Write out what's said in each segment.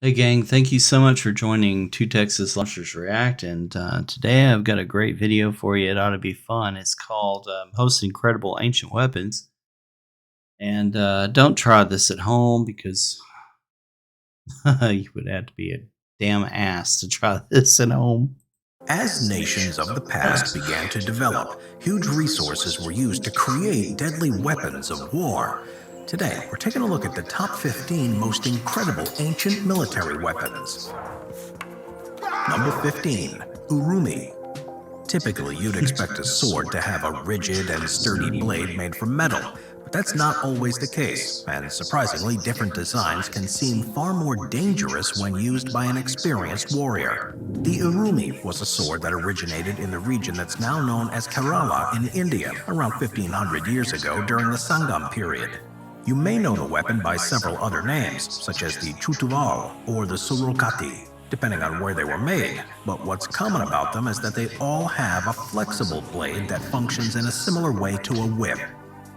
Hey, gang, thank you so much for joining Two Texas Lobsters React. And today I've got a great video for you. It ought to be fun. It's called Most Incredible Ancient Weapons. And don't try this at home because you would have to be a damn ass to try this at home. As nations of the past began to develop, huge resources were used to create deadly weapons of war. Today, we're taking a look at the top 15 most incredible ancient military weapons. Number 15, Urumi. Typically, you'd expect a sword to have a rigid and sturdy blade made from metal, but that's not always the case, and surprisingly, different designs can seem far more dangerous when used by an experienced warrior. The Urumi was a sword that originated in the region that's now known as Kerala in India around 1500 years ago during the Sangam period. You may know the weapon by several other names, such as the Chutuval or the Surukati, depending on where they were made, but what's common about them is that they all have a flexible blade that functions in a similar way to a whip.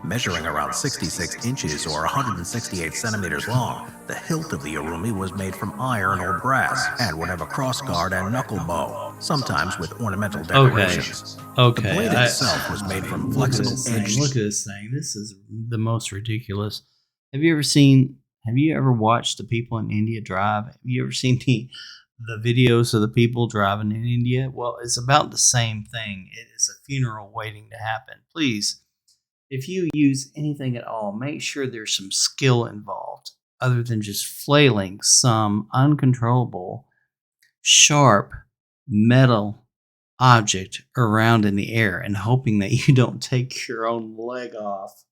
Measuring around 66 inches or 168 centimeters long, the hilt of the Urumi was made from iron or brass and would have a crossguard and knuckle bow, sometimes with ornamental decorations. Okay. The blade itself was made from flexible edged. Look at this thing. This is the most ridiculous. Have you ever watched the people in India drive? Have you ever seen the videos of the people driving in India? Well, it's about the same thing. It is a funeral waiting to happen. Please, if you use anything at all, make sure there's some skill involved other than just flailing some uncontrollable, sharp metal object around in the air and hoping that you don't take your own leg off.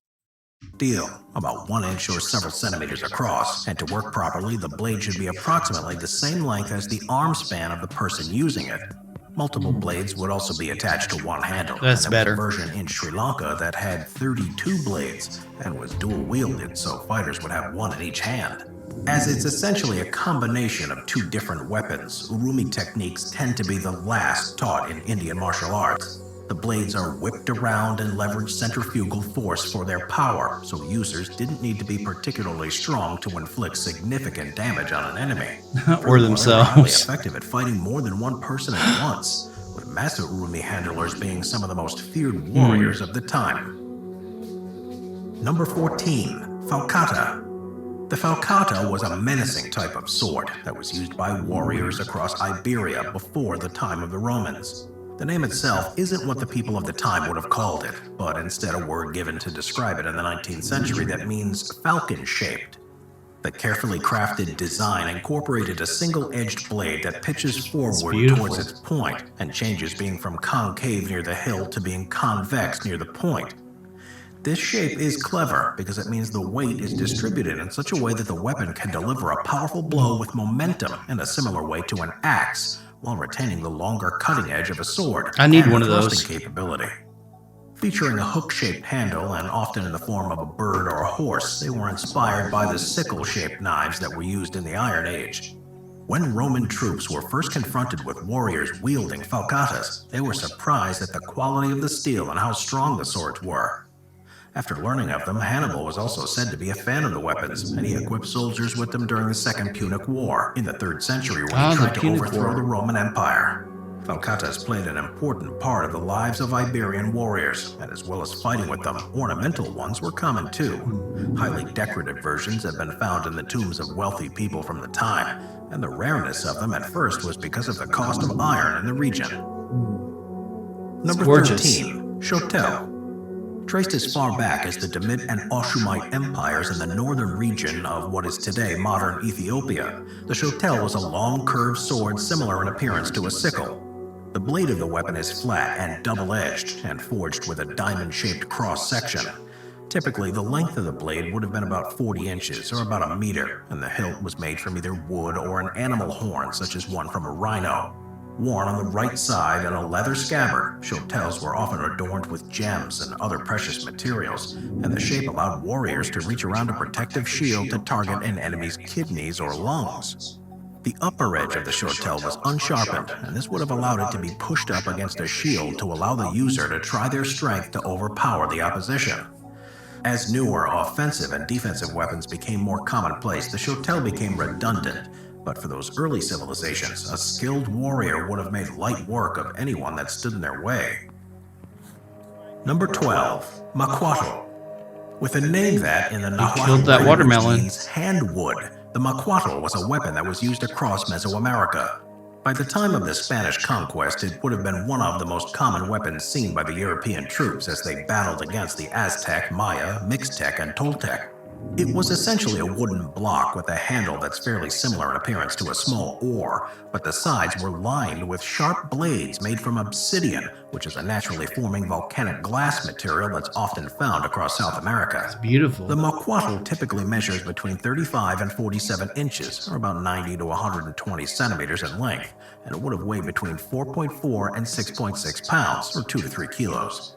Steel, about 1 inch or several centimeters across, and to work properly, the blade should be approximately the same length as the arm span of the person using it. Multiple blades would also be attached to one handle. That's and there better. was a version in Sri Lanka that had 32 blades and was dual wielded, so fighters would have one in each hand. As it's essentially a combination of two different weapons, Urumi techniques tend to be the last taught in Indian martial arts. The blades are whipped around and leverage centrifugal force for their power, so users didn't need to be particularly strong to inflict significant damage on an enemy. Or They were highly themselves. effective at fighting more than one person at once, with master Urumi handlers being some of the most feared warriors of the time. Number 14, Falcata. The falcata was a menacing type of sword that was used by warriors across Iberia before the time of the Romans. The name itself isn't what the people of the time would have called it, but instead a word given to describe it in the 19th century that means falcon-shaped. The carefully crafted design incorporated a single-edged blade that pitches forward towards its point and changes being from concave near the hilt to being convex near the point. This shape is clever because it means the weight is distributed in such a way that the weapon can deliver a powerful blow with momentum in a similar way to an axe, while retaining the longer cutting edge of a sword. I need and one of those. thrusting capability. Featuring a hook-shaped handle and often in the form of a bird or a horse, they were inspired by the sickle-shaped knives that were used in the Iron Age. When Roman troops were first confronted with warriors wielding falcatas, they were surprised at the quality of the steel and how strong the swords were. After learning of them, Hannibal was also said to be a fan of the weapons, and he equipped soldiers with them during the Second Punic War in the 3rd century when he tried to overthrow the Roman Empire. Falcatas played an important part of the lives of Iberian warriors, and as well as fighting with them, ornamental ones were common too. Highly decorative versions have been found in the tombs of wealthy people from the time, and the rareness of them at first was because of the cost of iron in the region. Number 13, Shotel. Traced as far back as the Demid and Oshumite empires in the northern region of what is today modern Ethiopia, the shotel was a long curved sword similar in appearance to a sickle. The blade of the weapon is flat and double-edged and forged with a diamond-shaped cross-section. Typically, the length of the blade would have been about 40 inches or about a meter, and the hilt was made from either wood or an animal horn such as one from a rhino. Worn on the right side in a leather scabbard, shotels were often adorned with gems and other precious materials, and the shape allowed warriors to reach around a protective shield to target an enemy's kidneys or lungs. The upper edge of the shotel was unsharpened, and this would have allowed it to be pushed up against a shield to allow the user to try their strength to overpower the opposition. As newer offensive and defensive weapons became more commonplace, the shotel became redundant, But for those early civilizations, a skilled warrior would have made light work of anyone that stood in their way. Number 12. Macuatl. With a name that, in the Nahuatl killed that language, watermelon. means handwood, the macuatl was a weapon that was used across Mesoamerica. By the time of the Spanish conquest, it would have been one of the most common weapons seen by the European troops as they battled against the Aztec, Maya, Mixtec, and Toltec. It was essentially a wooden block with a handle that's fairly similar in appearance to a small oar, but the sides were lined with sharp blades made from obsidian, which is a naturally forming volcanic glass material that's often found across South America. It's beautiful. The macuatl typically measures between 35 and 47 inches, or about 90 to 120 centimeters in length, and it would have weighed between 4.4 and 6.6 pounds, or 2 to 3 kilos.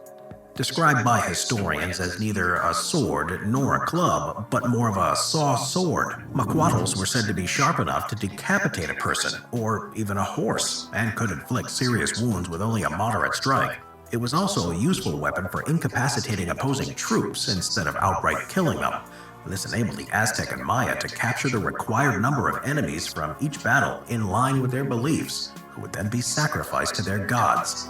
Described by historians as neither a sword nor a club, but more of a saw sword, macuatls were said to be sharp enough to decapitate a person, or even a horse, and could inflict serious wounds with only a moderate strike. It was also a useful weapon for incapacitating opposing troops instead of outright killing them. This enabled the Aztec and Maya to capture the required number of enemies from each battle in line with their beliefs, who would then be sacrificed to their gods.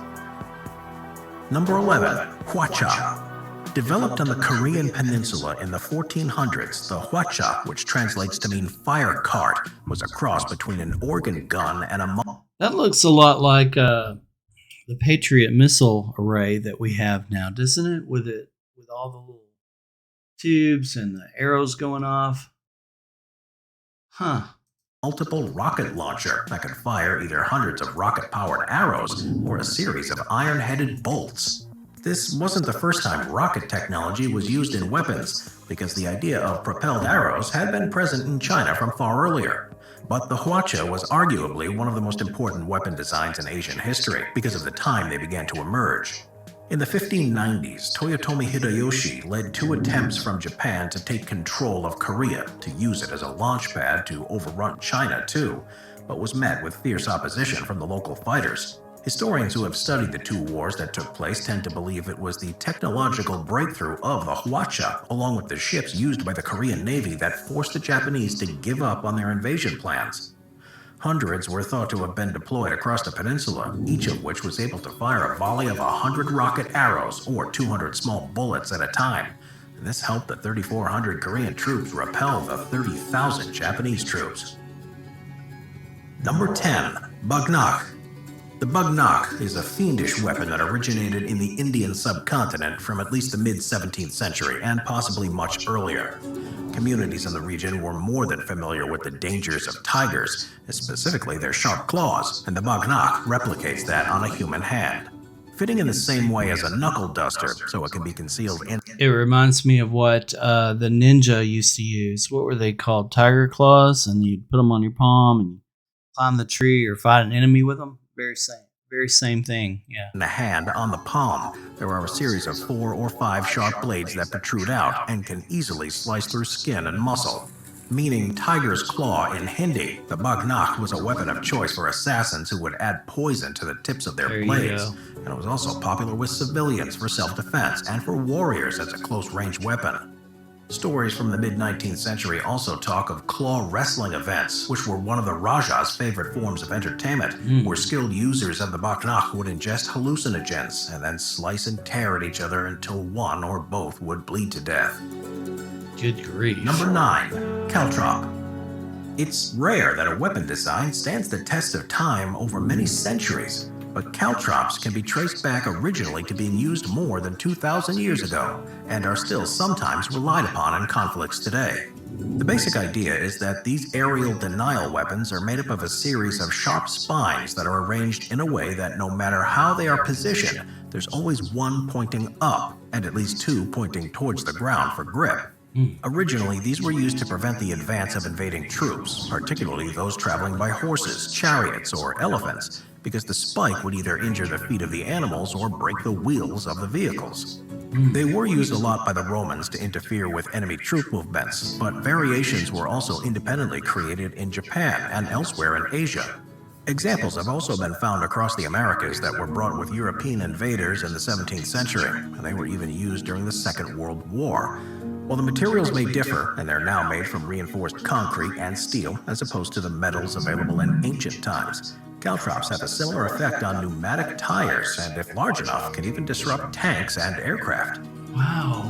Number 11. Hwacha. Developed on the Korean peninsula in the 1400s, the hwacha, which translates to mean fire cart, was a cross between an organ gun and a That looks a lot like the Patriot missile array that we have now, doesn't it? With all the little tubes and the arrows going off. Huh. multiple rocket launcher that could fire either hundreds of rocket-powered arrows or a series of iron-headed bolts. This wasn't the first time rocket technology was used in weapons, because the idea of propelled arrows had been present in China from far earlier. But the hwacha was arguably one of the most important weapon designs in Asian history because of the time they began to emerge. In the 1590s, Toyotomi Hideyoshi led 2 attempts from Japan to take control of Korea, to use it as a launch pad to overrun China too, but was met with fierce opposition from the local fighters. Historians who have studied the 2 wars that took place tend to believe it was the technological breakthrough of the hwacha, along with the ships used by the Korean Navy, that forced the Japanese to give up on their invasion plans. Hundreds were thought to have been deployed across the peninsula, each of which was able to fire a volley of 100 rocket arrows or 200 small bullets at a time. This helped the 3,400 Korean troops repel the 30,000 Japanese troops. Number 10. Bagnak. The bagnak is a fiendish weapon that originated in the Indian subcontinent from at least the mid-17th century and possibly much earlier. Communities in the region were more than familiar with the dangers of tigers, specifically their sharp claws, and the bagnak replicates that on a human hand. Fitting in the same way as a knuckle duster, so it can be concealed in... It reminds me of what the ninja used to use. What were they called? Tiger claws? And you'd put them on your palm and climb the tree or fight an enemy with them. Very same thing, yeah. In the hand on the palm, there are a series of 4 or 5 sharp blades that protrude out and can easily slice through skin and muscle. Meaning tiger's claw in Hindi, the bagnak was a weapon of choice for assassins who would add poison to the tips of their blades. And it was also popular with civilians for self-defense and for warriors as a close-range weapon. Stories from the mid-19th century also talk of claw wrestling events, which were one of the Raja's favorite forms of entertainment, where skilled users of the bagnak would ingest hallucinogens and then slice and tear at each other until one or both would bleed to death. Good grief. Number 9. Caltrop. It's rare that a weapon design stands the test of time over many centuries, but caltrops can be traced back originally to being used more than 2,000 years ago, and are still sometimes relied upon in conflicts today. The basic idea is that these aerial denial weapons are made up of a series of sharp spines that are arranged in a way that no matter how they are positioned, there's always one pointing up, and at least 2 pointing towards the ground for grip. Originally, these were used to prevent the advance of invading troops, particularly those traveling by horses, chariots, or elephants, because the spike would either injure the feet of the animals or break the wheels of the vehicles. They were used a lot by the Romans to interfere with enemy troop movements, but variations were also independently created in Japan and elsewhere in Asia. Examples have also been found across the Americas that were brought with European invaders in the 17th century, and they were even used during the Second World War. While the materials may differ, and they're now made from reinforced concrete and steel as opposed to the metals available in ancient times, caltrops have a similar effect on pneumatic tires and, if large enough, can even disrupt tanks and aircraft. Wow.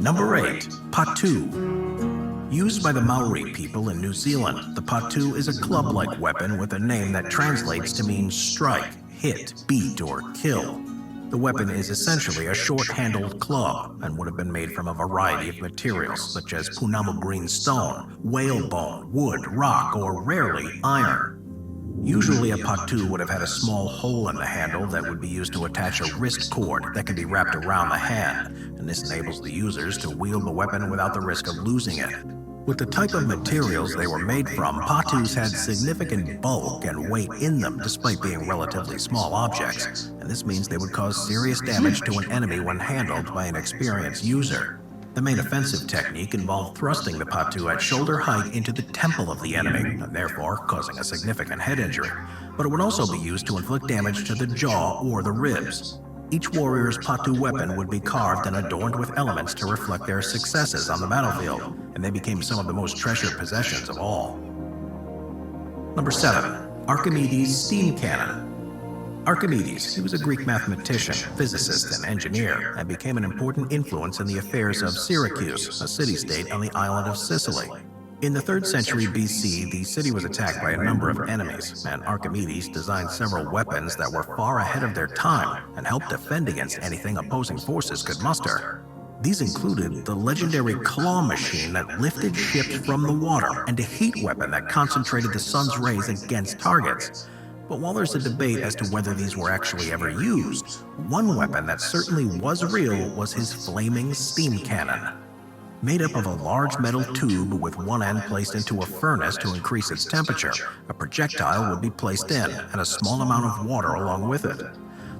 Number 8. Patu. Used by the Maori people in New Zealand, the patu is a club-like weapon with a name that translates to mean strike, hit, beat, or kill. The weapon is essentially a short-handled club and would have been made from a variety of materials such as Punamu green stone, whalebone, wood, rock, or rarely iron. Usually a patu would have had a small hole in the handle that would be used to attach a wrist cord that can be wrapped around the hand, and this enables the users to wield the weapon without the risk of losing it. With the type of materials they were made from, patus had significant bulk and weight in them despite being relatively small objects, and this means they would cause serious damage to an enemy when handled by an experienced user. The main offensive technique involved thrusting the patu at shoulder height into the temple of the enemy, and therefore causing a significant head injury, but it would also be used to inflict damage to the jaw or the ribs. Each warrior's patu weapon would be carved and adorned with elements to reflect their successes on the battlefield, and they became some of the most treasured possessions of all. Number 7. Archimedes' steam cannon. Archimedes, he was a Greek mathematician, physicist, and engineer, and became an important influence in the affairs of Syracuse, a city-state on the island of Sicily. In the 3rd century BC, the city was attacked by a number of enemies, and Archimedes designed several weapons that were far ahead of their time and helped defend against anything opposing forces could muster. These included the legendary claw machine that lifted ships from the water and a heat weapon that concentrated the sun's rays against targets. But while there's a debate as to whether these were actually ever used, one weapon that certainly was real was his flaming steam cannon. Made up of a large metal tube with one end placed into a furnace to increase its temperature, a projectile would be placed in, and a small amount of water along with it.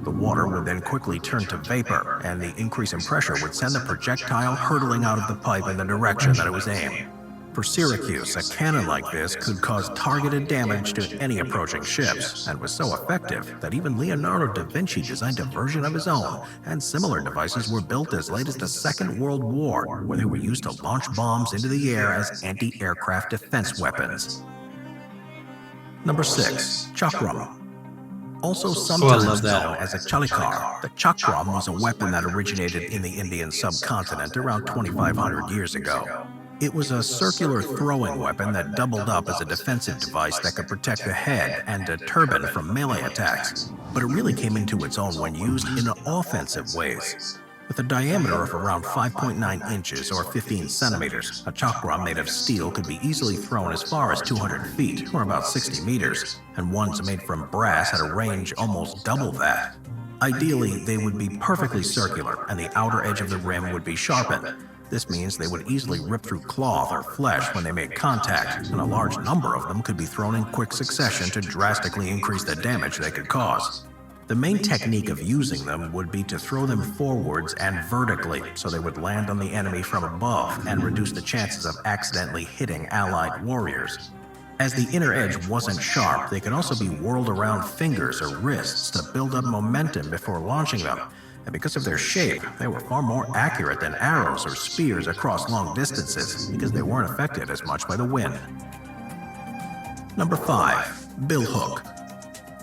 The water would then quickly turn to vapor, and the increase in pressure would send the projectile hurtling out of the pipe in the direction that it was aimed. For Syracuse, a cannon like this could cause targeted damage to any approaching ships, and was so effective that even Leonardo da Vinci designed a version of his own, and similar devices were built as late as the Second World War, where they were used to launch bombs into the air as anti-aircraft defense weapons. Number 6. Chakram. Also sometimes known as a chalikar, the chakram was a weapon that originated in the Indian subcontinent around 2,500 years ago. It was a circular throwing weapon that doubled up as a defensive device that could protect the head and a turban from melee attacks, but it really came into its own when used in offensive ways. With a diameter of around 5.9 inches or 15 centimeters, a chakram made of steel could be easily thrown as far as 200 feet, or about 60 meters, and ones made from brass had a range almost double that. Ideally, they would be perfectly circular, and the outer edge of the rim would be sharpened. This means they would easily rip through cloth or flesh when they made contact, and a large number of them could be thrown in quick succession to drastically increase the damage they could cause. The main technique of using them would be to throw them forwards and vertically, so they would land on the enemy from above and reduce the chances of accidentally hitting allied warriors. As the inner edge wasn't sharp, they could also be whirled around fingers or wrists to build up momentum before launching them. And because of their shape, they were far more accurate than arrows or spears across long distances because they weren't affected as much by the wind. Number 5. Billhook.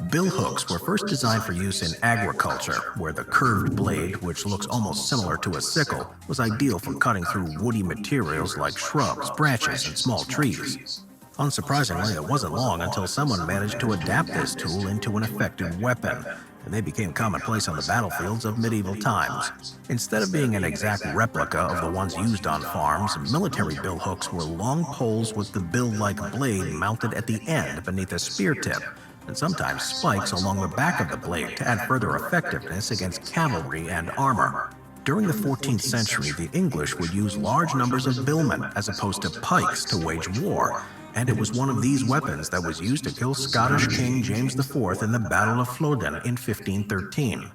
Billhooks were first designed for use in agriculture, where the curved blade, which looks almost similar to a sickle, was ideal for cutting through woody materials like shrubs, branches, and small trees. Unsurprisingly, it wasn't long until someone managed to adapt this tool into an effective weapon, and they became commonplace on the battlefields of medieval times. Instead of being an exact replica of the ones used on farms, military billhooks were long poles with the bill-like blade mounted at the end beneath a spear tip, and sometimes spikes along the back of the blade to add further effectiveness against cavalry and armor. During the 14th century, the English would use large numbers of billmen as opposed to pikes to wage war, and it was one of these weapons that was used to kill Scottish King James IV in the Battle of Flodden in 1513.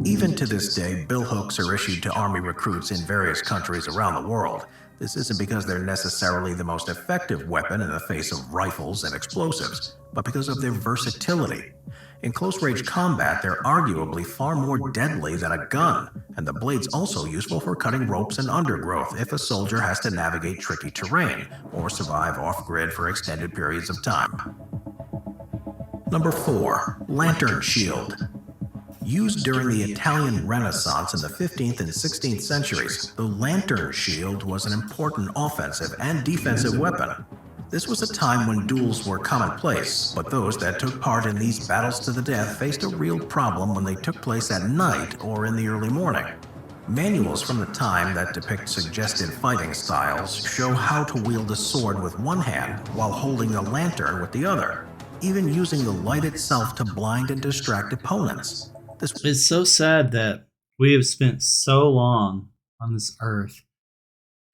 Even to this day, billhooks are issued to army recruits in various countries around the world. This isn't because they're necessarily the most effective weapon in the face of rifles and explosives, but because of their versatility. In close-range combat, they're arguably far more deadly than a gun, and the blade's also useful for cutting ropes and undergrowth if a soldier has to navigate tricky terrain or survive off-grid for extended periods of time. Number 4. Lantern Shield. Used during the Italian Renaissance in the 15th and 16th centuries, the lantern shield was an important offensive and defensive weapon. This was a time when duels were commonplace, but those that took part in these battles to the death faced a real problem when they took place at night or in the early morning. Manuals from the time that depict suggested fighting styles show how to wield a sword with one hand while holding a lantern with the other, even using the light itself to blind and distract opponents. It's so sad that we have spent so long on this earth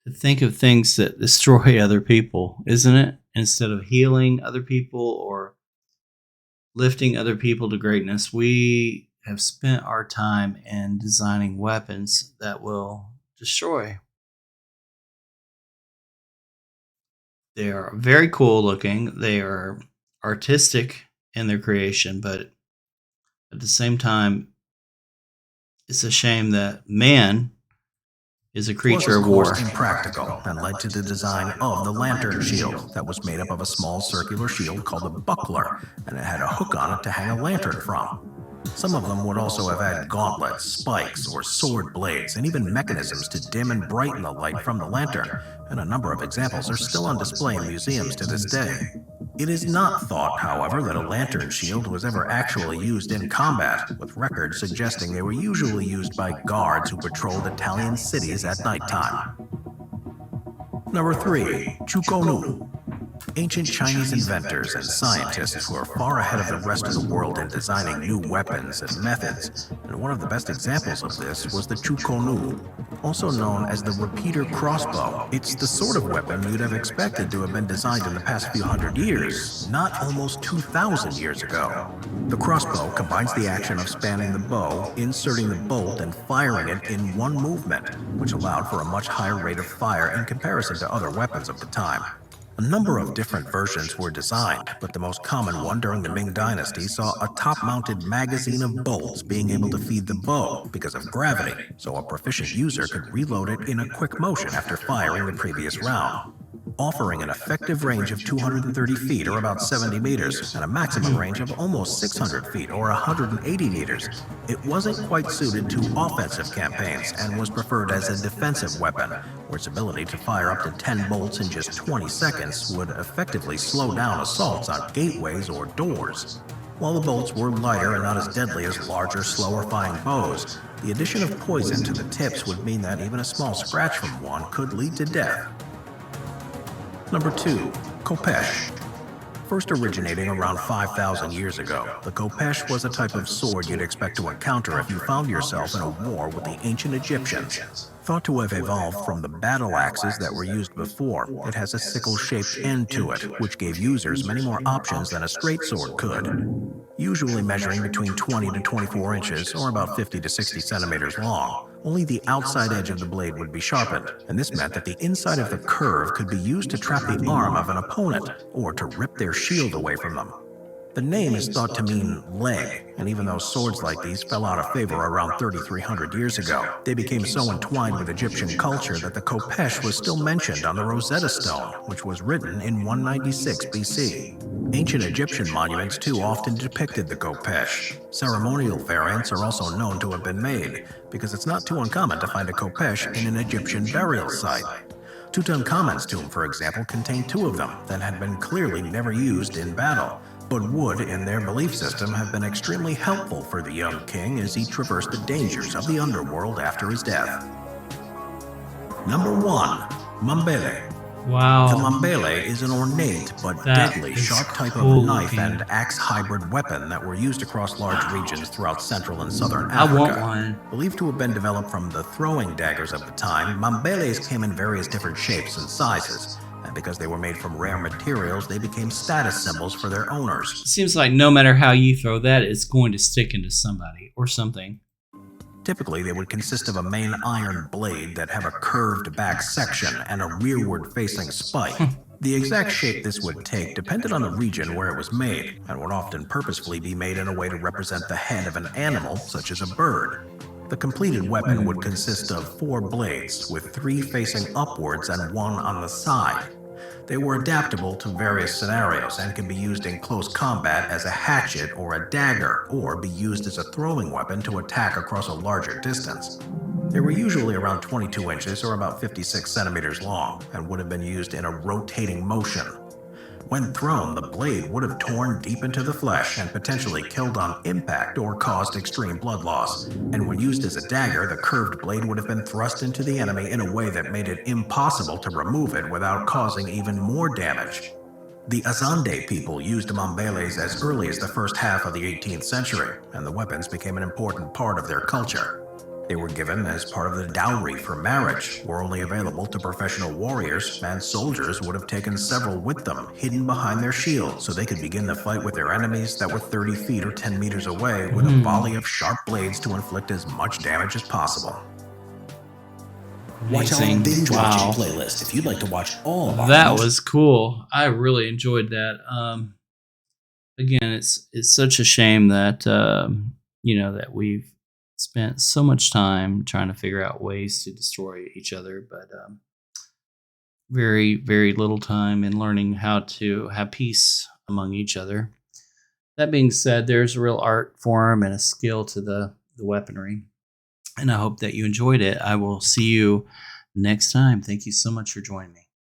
to think of things that destroy other people, isn't it? Instead of healing other people or lifting other people to greatness, we have spent our time in designing weapons that will destroy. They are very cool looking, they are artistic in their creation, but at the same time, it's a shame that man is a creature of war. This was, of course, impractical and led to the design of the lantern shield that was made up of a small circular shield called a buckler, and it had a hook on it to hang a lantern from. Some of them would also have had gauntlets, spikes, or sword blades, and even mechanisms to dim and brighten the light from the lantern, and a number of examples are still on display in museums to this day. It is not thought, however, that a lantern shield was ever actually used in combat, with records suggesting they were usually used by guards who patrolled Italian cities at nighttime. Number 3. Chukonu. Ancient Chinese inventors and scientists were far ahead of the rest of the world in designing new weapons and methods, and one of the best examples of this was the Chukonu, also known as the repeater crossbow. It's the sort of weapon you'd have expected to have been designed in the past few hundred years, not almost 2,000 years ago. The crossbow combines the action of spanning the bow, inserting the bolt, and firing it in one movement, which allowed for a much higher rate of fire in comparison to other weapons of the time. A number of different versions were designed, but the most common one during the Ming Dynasty saw a top-mounted magazine of bolts being able to feed the bow because of gravity, so a proficient user could reload it in a quick motion after firing the previous round. Offering an effective range of 230 feet or about 70 meters and a maximum range of almost 600 feet or 180 meters, it wasn't quite suited to offensive campaigns and was preferred as a defensive weapon, where its ability to fire up to 10 bolts in just 20 seconds would effectively slow down assaults on gateways or doors. While the bolts were lighter and not as deadly as larger, slower-firing bows, the addition of poison to the tips would mean that even a small scratch from one could lead to death. Number 2. Khopesh. First originating around 5,000 years ago, the khopesh was a type of sword you'd expect to encounter if you found yourself in a war with the ancient Egyptians. Thought to have evolved from the battle axes that were used before, it has a sickle-shaped end to it, which gave users many more options than a straight sword could. Usually measuring between 20 to 24 inches, or about 50 to 60 centimeters long, only the outside edge of the blade would be sharpened, and this meant that the inside of the curve could be used to trap the arm of an opponent, or to rip their shield away from them. The name is thought to mean leg, and even though swords like these fell out of favor around 3,300 years ago, they became so entwined with Egyptian culture that the khopesh was still mentioned on the Rosetta Stone, which was written in 196 BC. Ancient Egyptian monuments too often depicted the khopesh. Ceremonial variants are also known to have been made, because it's not too uncommon to find a khopesh in an Egyptian burial site. Tutankhamun's tomb, for example, contained 2 of them that had been clearly never used in battle, but would, in their belief system, have been extremely helpful for the young king as he traversed the dangers of the underworld after his death. Number 1. Mambele. Wow. The mambele is an ornate but deadly sharp type of knife and axe hybrid weapon that were used across large regions throughout Central and Southern Africa. I want one. Believed to have been developed from the throwing daggers of the time, mambeles came in various different shapes and sizes, and because they were made from rare materials, they became status symbols for their owners. It seems like no matter how you throw that, it's going to stick into somebody or something. Typically, they would consist of a main iron blade that have a curved back section and a rearward-facing spike. The exact shape this would take depended on the region where it was made, and would often purposefully be made in a way to represent the head of an animal, such as a bird. The completed weapon would consist of 4 blades, with 3 facing upwards and 1 on the side. They were adaptable to various scenarios and can be used in close combat as a hatchet or a dagger, or be used as a throwing weapon to attack across a larger distance. They were usually around 22 inches or about 56 centimeters long, and would have been used in a rotating motion. When thrown, the blade would have torn deep into the flesh and potentially killed on impact or caused extreme blood loss. And when used as a dagger, the curved blade would have been thrust into the enemy in a way that made it impossible to remove it without causing even more damage. The Azande people used mambeles as early as the first half of the 18th century, and the weapons became an important part of their culture. They were given as part of the dowry for marriage, were only available to professional warriors, and soldiers would have taken several with them, hidden behind their shield, so they could begin the fight with their enemies that were 30 feet or 10 meters away with a volley of sharp blades to inflict as much damage as possible. Watch our Amazing. binge Wow. watching playlist if you'd like to watch all of our That most was cool. I really enjoyed that. Again, it's such a shame that that we've spent so much time trying to figure out ways to destroy each other, but very, very little time in learning how to have peace among each other. That being said, there's a real art form and a skill to the weaponry, and I hope that you enjoyed it. I will see you next time. Thank you so much for joining me.